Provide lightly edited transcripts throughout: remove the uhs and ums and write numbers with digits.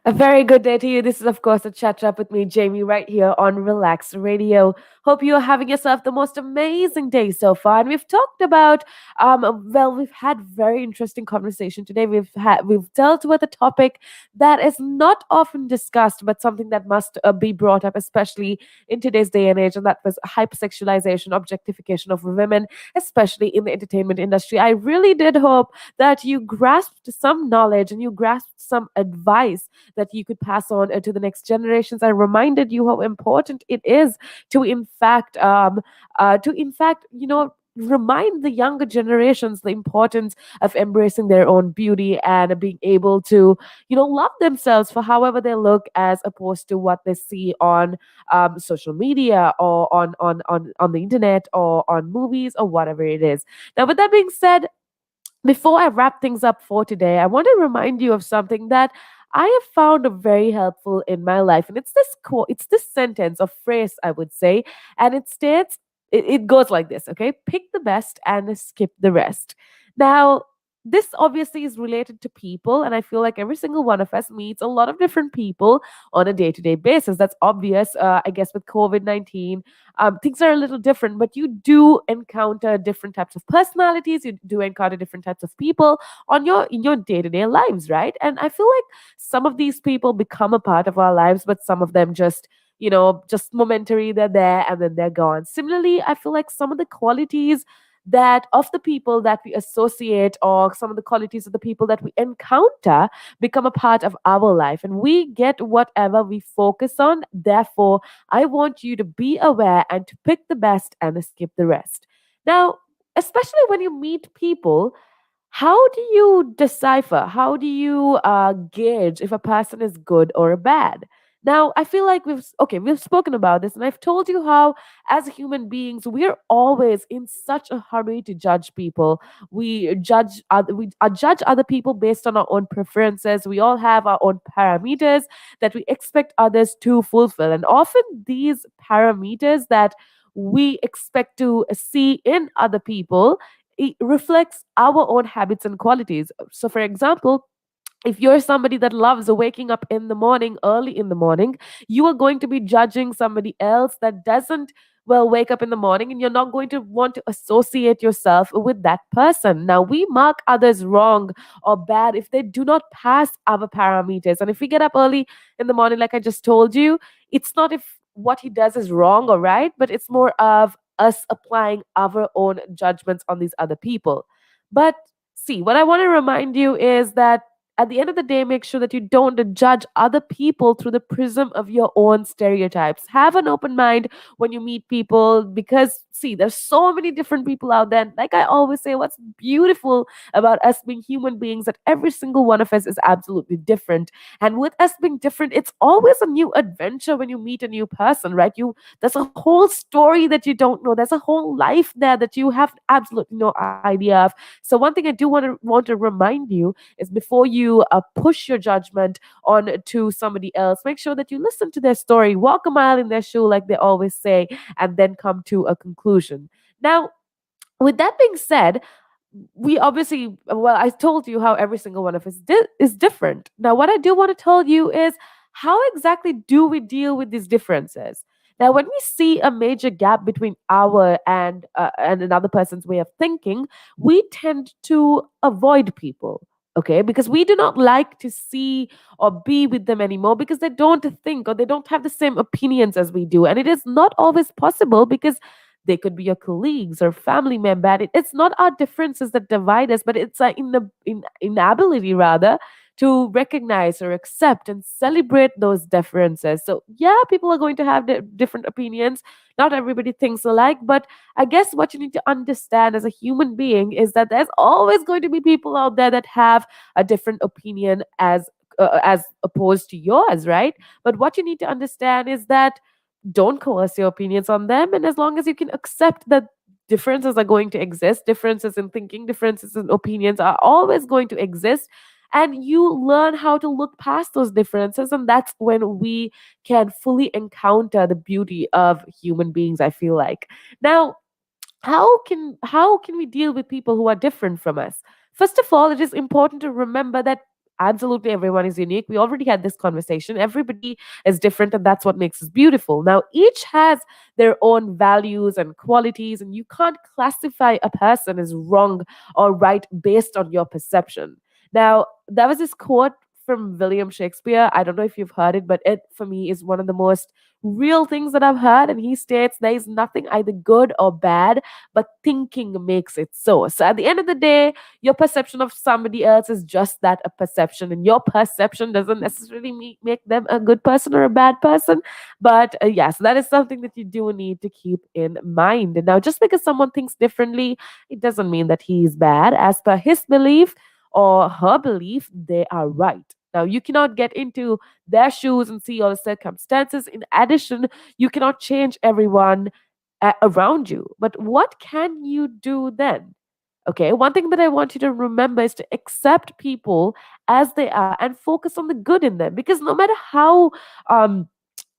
A very good day to you. This is, of course, a chat up with me, Jamie, right here on Relax Radio. Hope you are having yourself the most amazing day so far. And we've talked about, we've had very interesting conversation today. We've dealt with a topic that is not often discussed, but something that must be brought up, especially in today's day and age, and that was hypersexualization, objectification of women, especially in the entertainment industry. I really did hope that you grasped some knowledge and you grasped some advice that you could pass on to the next generations. I reminded you how important it is to, in fact, remind the younger generations the importance of embracing their own beauty and being able to, love themselves for however they look, as opposed to what they see on social media or on the internet or on movies or whatever it is. Now, with that being said, before I wrap things up for today, I want to remind you of something that I have found very helpful in my life. And it's this quote, it's this sentence or phrase, I would say. And it states, it goes like this, okay? Pick the best and skip the rest. Now, this obviously is related to people, and I feel like every single one of us meets a lot of different people on a day-to-day basis. That's obvious. I guess with COVID-19, things are a little different, but you do encounter different types of personalities. You do encounter different types of people on your in your day-to-day lives, right? And I feel like some of these people become a part of our lives, but some of them just momentary, they're there and then they're gone. Similarly, I feel like some of the qualities that of the people that we associate, or some of the qualities of the people that we encounter, become a part of our life, and we get whatever we focus on. Therefore, I want you to be aware and to pick the best and skip the rest. Now, especially when you meet people, how do you decipher? How do you gauge if a person is good or bad? Now, I feel like we've spoken about this, and I've told you how, as human beings, we're always in such a hurry to judge people. We judge other people based on our own preferences. We all have our own parameters that we expect others to fulfill, and often these parameters that we expect to see in other people, it reflects our own habits and qualities. So, for example, if you're somebody that loves waking up in the morning, early in the morning, you are going to be judging somebody else that doesn't, well, wake up in the morning, and you're not going to want to associate yourself with that person. Now, we mark others wrong or bad if they do not pass our parameters. And if we get up early in the morning, like I just told you, it's not if what he does is wrong or right, but it's more of us applying our own judgments on these other people. But see, what I want to remind you is that at the end of the day, make sure that you don't judge other people through the prism of your own stereotypes. Have an open mind when you meet people, because, see, there's so many different people out there. And like I always say, what's beautiful about us being human beings, that every single one of us is absolutely different. And with us being different, it's always a new adventure when you meet a new person, right? There's a whole story that you don't know. There's a whole life there that you have absolutely no idea of. So one thing I do want to remind you is, before you push your judgment on to somebody else, make sure that you listen to their story, walk a mile in their shoe, like they always say, and then come to a conclusion. Now, with that being said, we obviously, well, I told you how every single one of us is different. Now, what I do want to tell you is, how exactly do we deal with these differences? Now, when we see a major gap between our and another person's way of thinking, we tend to avoid people. Okay, because we do not like to see or be with them anymore, because they don't think or they don't have the same opinions as we do. And it is not always possible, because they could be your colleagues or family member. And it's not our differences that divide us, but it's our inability, rather, to recognize or accept and celebrate those differences. So, yeah, people are going to have different opinions. Not everybody thinks alike, but I guess what you need to understand as a human being is that there's always going to be people out there that have a different opinion as opposed to yours, right? But what you need to understand is that, don't coerce your opinions on them. And as long as you can accept that differences are going to exist, differences in thinking, differences in opinions are always going to exist, and you learn how to look past those differences, and that's when we can fully encounter the beauty of human beings, I feel like. Now, how can we deal with people who are different from us? First of all, it is important to remember that Absolutely, everyone is unique. We already had this conversation. Everybody is different, and that's what makes us beautiful. Now, each has their own values and qualities, and you can't classify a person as wrong or right based on your perception. Now, there was this quote from William Shakespeare. I don't know if you've heard it, but it for me is one of the most real things that I've heard. And he states there is nothing either good or bad, but thinking makes it so. So at the end of the day, your perception of somebody else is just that, a perception, and your perception doesn't necessarily make them a good person or a bad person. But yes, that is something that you do need to keep in mind. And now, just because someone thinks differently, it doesn't mean that he is bad. As per his belief or her belief, they are right. Now, you cannot get into their shoes and see all the circumstances. In addition, you cannot change everyone around you. But what can you do then? Okay, one thing that I want you to remember is to accept people as they are and focus on the good in them, because no matter how um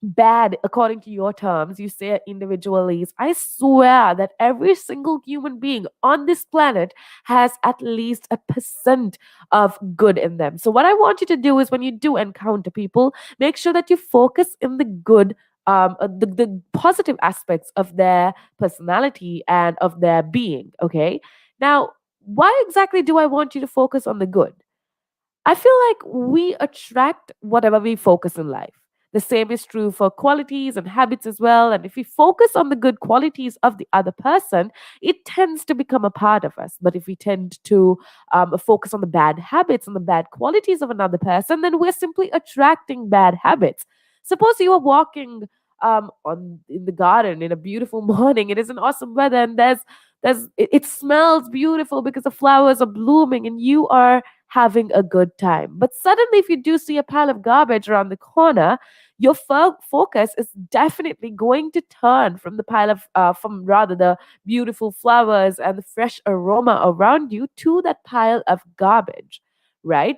bad according to your terms you say individual is, I swear that every single human being on this planet has at least a percent of good in them. So what I want you to do is, when you do encounter people, make sure that you focus in the good, the positive aspects of their personality and of their being. Okay, now, why exactly do I want you to focus on the good? I feel like we attract whatever we focus in life. The same is true for qualities and habits as well. And if we focus on the good qualities of the other person, it tends to become a part of us. But if we tend to focus on the bad habits and the bad qualities of another person, then we're simply attracting bad habits. Suppose you are walking on in the garden in a beautiful morning. It is an awesome weather, and it smells beautiful because the flowers are blooming, and you are having a good time. But suddenly, if you do see a pile of garbage around the corner, your focus is definitely going to turn from the pile of, from rather the beautiful flowers and the fresh aroma around you to that pile of garbage, right?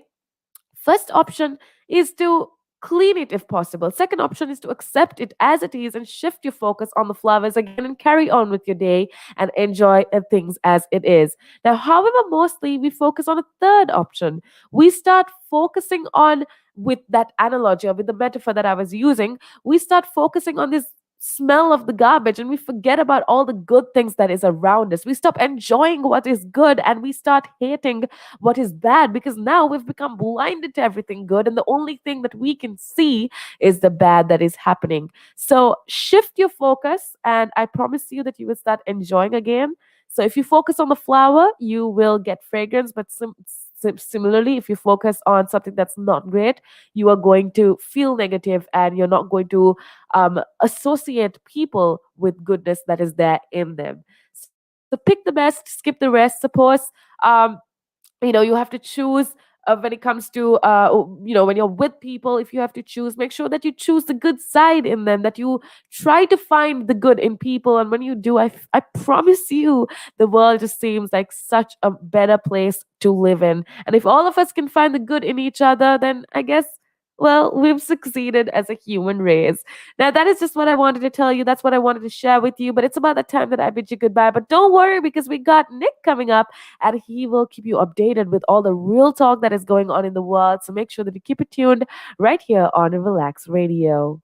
First option is to clean it if possible. Second option is to accept it as it is and shift your focus on the flowers again and carry on with your day and enjoy things as it is. Now, however, mostly we focus on a third option. We start focusing on, with that analogy or with the metaphor that I was using, we start focusing on this smell of the garbage and we forget about all the good things that is around us. We stop enjoying what is good and we start hating what is bad, because now we've become blinded to everything good, and the only thing that we can see is the bad that is happening. So shift your focus, and I promise you that you will start enjoying again. So if you focus on the flower, you will get fragrance, but similarly, if you focus on something that's not great, you are going to feel negative and you're not going to associate people with goodness that is there in them. So pick the best, skip the rest. Suppose um, you have to choose, when it comes to when you're with people, if you have to choose, make sure that you choose the good side in them, that you try to find the good in people. And when you do, I promise you, the world just seems like such a better place to live in. And if all of us can find the good in each other, then I guess, well, we've succeeded as a human race. Now, that is just what I wanted to tell you. That's what I wanted to share with you. But it's about the time that I bid you goodbye. But don't worry, because we got Nick coming up, and he will keep you updated with all the real talk that is going on in the world. So make sure that you keep it tuned right here on Relax Radio.